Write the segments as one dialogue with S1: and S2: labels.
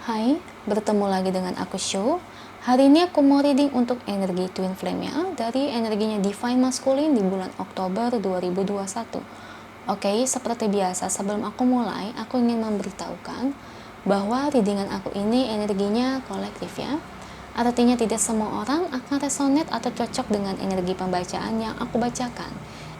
S1: Hai, bertemu lagi dengan aku Shu. Hari ini aku mau reading untuk energi Twin Flame ya, dari energinya Divine Masculine di bulan Oktober 2021. Oke, seperti biasa sebelum aku mulai, aku ingin memberitahukan bahwa readingan aku ini energinya kolektif ya. Artinya tidak semua orang akan resonate atau cocok dengan energi pembacaan yang aku bacakan.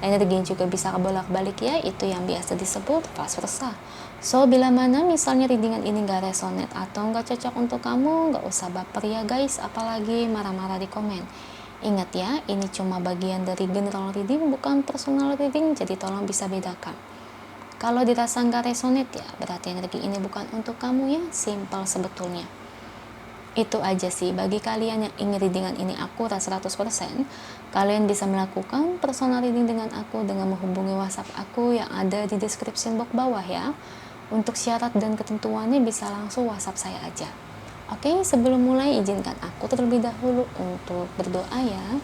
S1: Energi juga bisa kebolak-balik ya, itu yang biasa disebut vice versa. So, bila mana misalnya readingan ini gak resonate atau gak cocok untuk kamu, gak usah baper ya guys, apalagi marah-marah di komen. Ingat ya, ini cuma bagian dari general reading, bukan personal reading, jadi tolong bisa bedakan. Kalau dirasa gak resonate ya, berarti energi ini bukan untuk kamu ya, simple sebetulnya. Itu aja sih, bagi kalian yang ingin readingan ini akurat 100%, kalian bisa melakukan personal reading dengan aku dengan menghubungi WhatsApp aku yang ada di description box bawah ya. Untuk syarat dan ketentuannya bisa langsung WhatsApp saya aja. Oke, sebelum mulai izinkan aku terlebih dahulu untuk berdoa ya.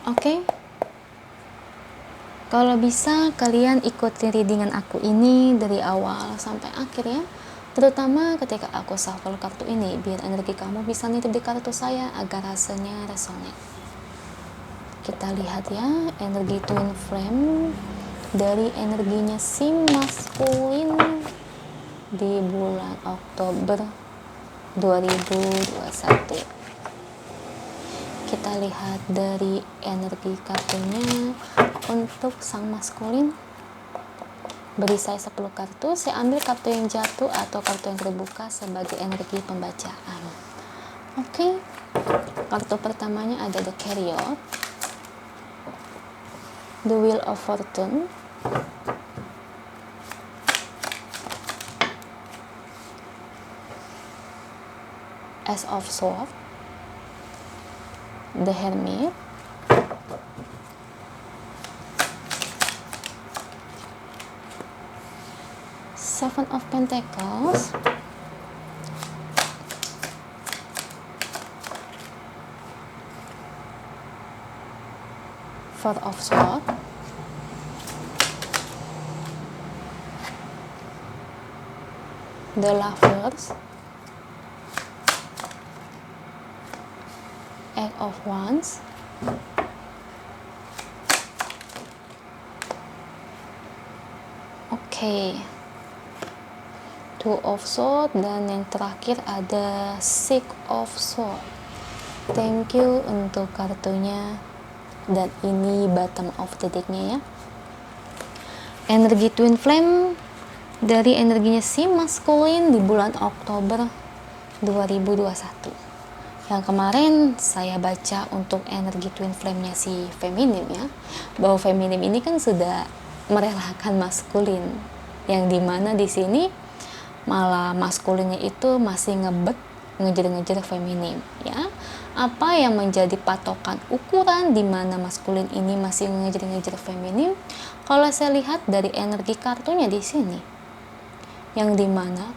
S1: Oke. Kalau bisa kalian ikuti readingan aku ini dari awal sampai akhir ya. Terutama ketika aku shuffle kartu ini, biar energi kamu bisa nitip di kartu saya agar rasanya resonate. Kita lihat ya, energi Twin Flame dari energinya si Masculine di bulan Oktober 2021. Kita lihat dari energi kartunya untuk sang maskulin. Beri saya 10 kartu, saya ambil kartu yang jatuh atau kartu yang terbuka sebagai energi pembacaan. Oke. Kartu pertamanya ada The Chariot, The Wheel of Fortune, Ace of Swords, The Hermit, Seven of Pentacles, Four of Swords, The Lovers, Eight of Wands, Oke. Two of Swords, dan yang terakhir ada Six of Swords. Thank you untuk kartunya, dan ini bottom of the decknya ya. Energi Twin Flame dari energinya si Masculine di bulan Oktober 2021. Yang kemarin saya baca untuk energi Twin Flame-nya si Feminim ya, bahwa Feminim ini kan sudah merelakan maskulin, yang dimana di sini malah maskulinnya itu masih ngejar-ngejar feminim ya. Apa yang menjadi patokan ukuran di mana maskulin ini masih ngejar-ngejar feminim? Kalau saya lihat dari energi kartunya di sini, yang dimana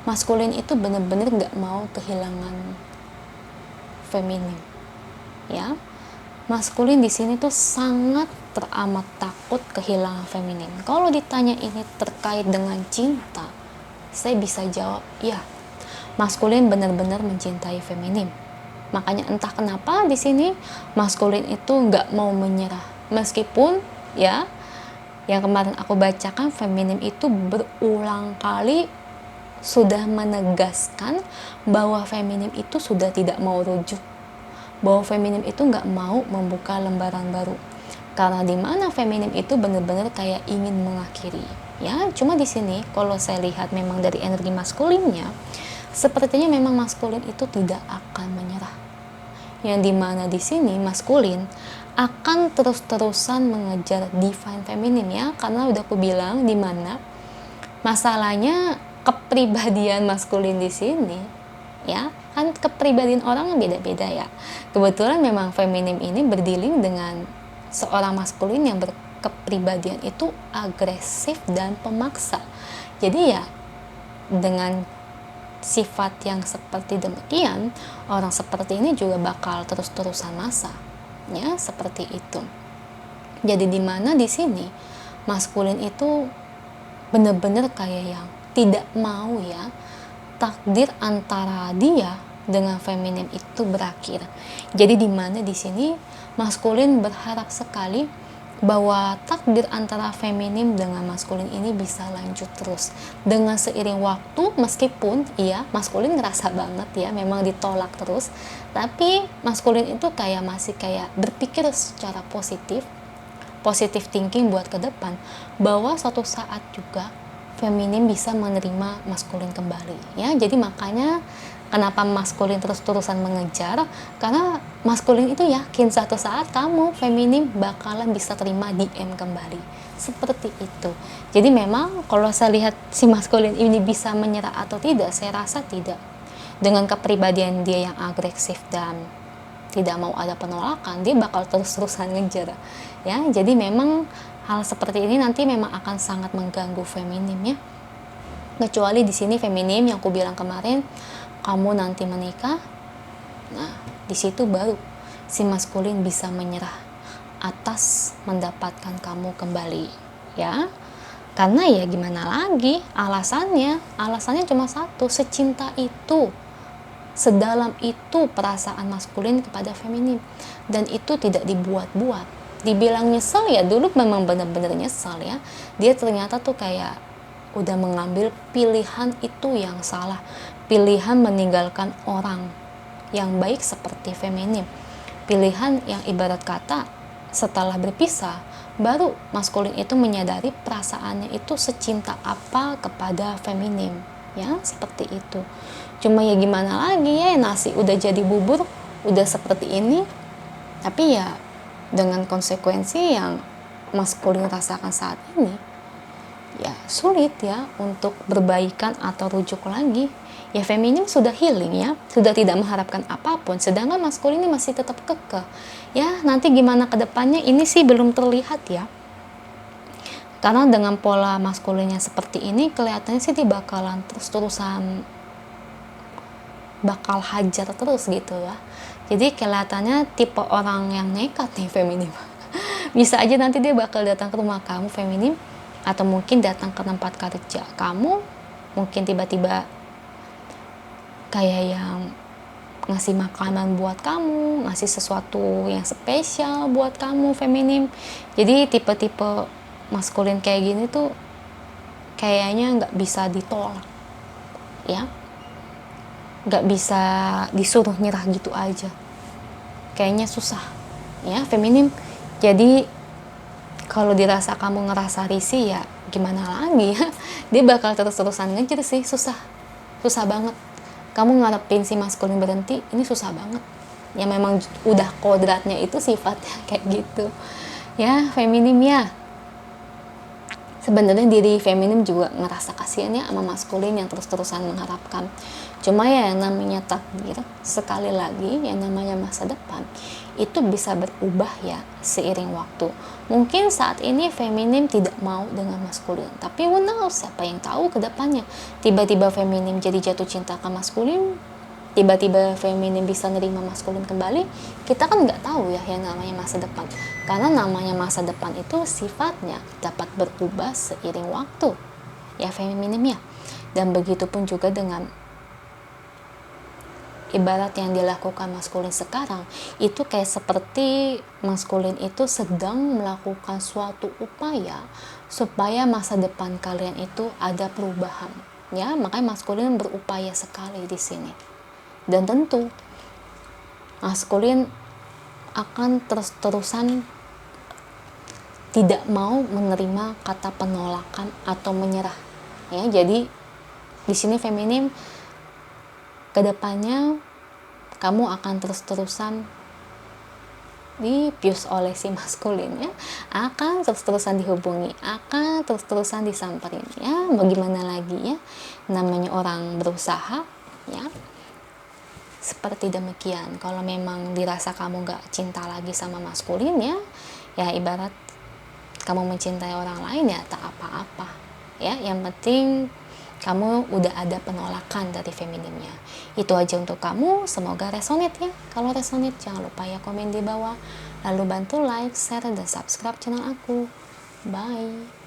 S1: maskulin itu benar-benar nggak mau kehilangan feminim ya. Maskulin di sini tuh sangat teramat takut kehilangan feminim. Kalau ditanya ini terkait dengan cinta, saya bisa jawab ya, maskulin benar-benar mencintai feminim. Makanya entah kenapa di sini maskulin itu nggak mau menyerah, meskipun ya yang kemarin aku bacakan feminim itu berulang kali sudah menegaskan bahwa feminim itu sudah tidak mau rujuk, bahwa feminim itu nggak mau membuka lembaran baru, karena dimana feminim itu benar-benar kayak ingin mengakhiri ya. Cuma di sini kalau saya lihat memang dari energi maskulinnya, sepertinya memang maskulin itu tidak akan menyerah, yang dimana di sini maskulin akan terus-terusan mengejar divine feminim ya, karena udah aku bilang dimana masalahnya kepribadian maskulin di sini ya, kan kepribadian orang beda-beda ya. Kebetulan memang feminim ini berdealing dengan seorang maskulin yang berkepribadian itu agresif dan pemaksa. Jadi ya dengan sifat yang seperti demikian, orang seperti ini juga bakal terus-terusan masa ya, seperti itu. Jadi di mana di sini maskulin itu bener-bener kayak yang tidak mau ya takdir antara dia dengan feminim itu berakhir. Jadi di mana di sini maskulin berharap sekali bahwa takdir antara feminim dengan maskulin ini bisa lanjut terus dengan seiring waktu, meskipun iya maskulin ngerasa banget ya memang ditolak terus, tapi maskulin itu kayak masih kayak berpikir secara positif thinking buat ke depan bahwa suatu saat juga feminim bisa menerima maskulin kembali ya. Jadi makanya kenapa maskulin terus-terusan mengejar, karena maskulin itu yakin suatu saat kamu feminim bakalan bisa terima DM kembali seperti itu. Jadi memang kalau saya lihat si maskulin ini bisa menyerah atau tidak, saya rasa tidak. Dengan kepribadian dia yang agresif dan tidak mau ada penolakan, dia bakal terus-terusan ngejar ya. Jadi memang hal seperti ini nanti memang akan sangat mengganggu feminim ya. Kecuali di sini feminim yang aku bilang kemarin, kamu nanti menikah, nah di situ baru si maskulin bisa menyerah atas mendapatkan kamu kembali ya. Karena ya gimana lagi, alasannya cuma satu, secinta itu, sedalam itu perasaan maskulin kepada feminim, dan itu tidak dibuat-buat. Dibilang nyesel ya, dulu memang benar-benar nyesel ya, dia ternyata tuh kayak udah mengambil pilihan itu yang salah, pilihan meninggalkan orang yang baik seperti feminim, pilihan yang ibarat kata setelah berpisah baru maskulin itu menyadari perasaannya itu secinta apa kepada feminim ya, seperti itu. Cuma ya gimana lagi ya, nasi udah jadi bubur, udah seperti ini, tapi ya dengan konsekuensi yang maskulin rasakan saat ini, ya sulit ya untuk berbaikan atau rujuk lagi. Ya feminim sudah healing ya, sudah tidak mengharapkan apapun, sedangkan maskulin ini masih tetap kekeh ya. Nanti gimana kedepannya ini sih belum terlihat ya, karena dengan pola maskulinnya seperti ini kelihatannya sih dia bakalan terus-terusan bakal hajar terus gitu ya. Jadi kelihatannya tipe orang yang nekat nih feminim. Bisa aja nanti dia bakal datang ke rumah kamu feminim, atau mungkin datang ke tempat kerja kamu, mungkin tiba-tiba kayak yang ngasih makanan buat kamu, ngasih sesuatu yang spesial buat kamu feminim. Jadi tipe-tipe maskulin kayak gini tuh kayaknya nggak bisa ditolak ya, nggak bisa disuruh nyerah gitu aja, kayaknya susah ya feminim. Jadi kalau dirasa kamu ngerasa risih ya gimana lagi ya, dia bakal terus-terusan ngejar sih, susah banget kamu ngarepin si maskulin berhenti, ini susah banget ya. Memang udah kodratnya itu sifatnya kayak gitu ya feminim ya. Sebenarnya diri feminim juga ngerasa kasihan ya sama maskulin yang terus-terusan mengharapkan. Cuma ya yang namanya takdir, sekali lagi yang namanya masa depan itu bisa berubah ya seiring waktu. Mungkin saat ini feminim tidak mau dengan maskulin, tapi who knows, siapa yang tahu ke depannya. Tiba-tiba feminim jadi jatuh cinta ke maskulin, tiba-tiba feminim bisa nerima maskulin kembali, kita kan nggak tahu ya yang namanya masa depan. Karena namanya masa depan itu sifatnya dapat berubah seiring waktu ya feminim ya. Dan begitu pun juga dengan ibarat yang dilakukan maskulin sekarang, itu kayak seperti maskulin itu sedang melakukan suatu upaya supaya masa depan kalian itu ada perubahan ya. Makanya maskulin berupaya sekali di sini. Dan tentu maskulin akan terus-terusan tidak mau menerima kata penolakan atau menyerah ya. Jadi di sini feminim kedepannya kamu akan terus-terusan dipius oleh si maskulin ya, akan terus-terusan dihubungi, akan terus-terusan disamperin ya. Bagaimana lagi ya, namanya orang berusaha ya. Seperti demikian. Kalau memang dirasa kamu gak cinta lagi sama maskulin ya, ya ibarat kamu mencintai orang lain ya tak apa-apa ya. Yang penting kamu udah ada penolakan dari feminimnya. Itu aja untuk kamu, semoga resonate ya. Kalau resonate jangan lupa ya komen di bawah, lalu bantu like, share, dan subscribe channel aku. Bye.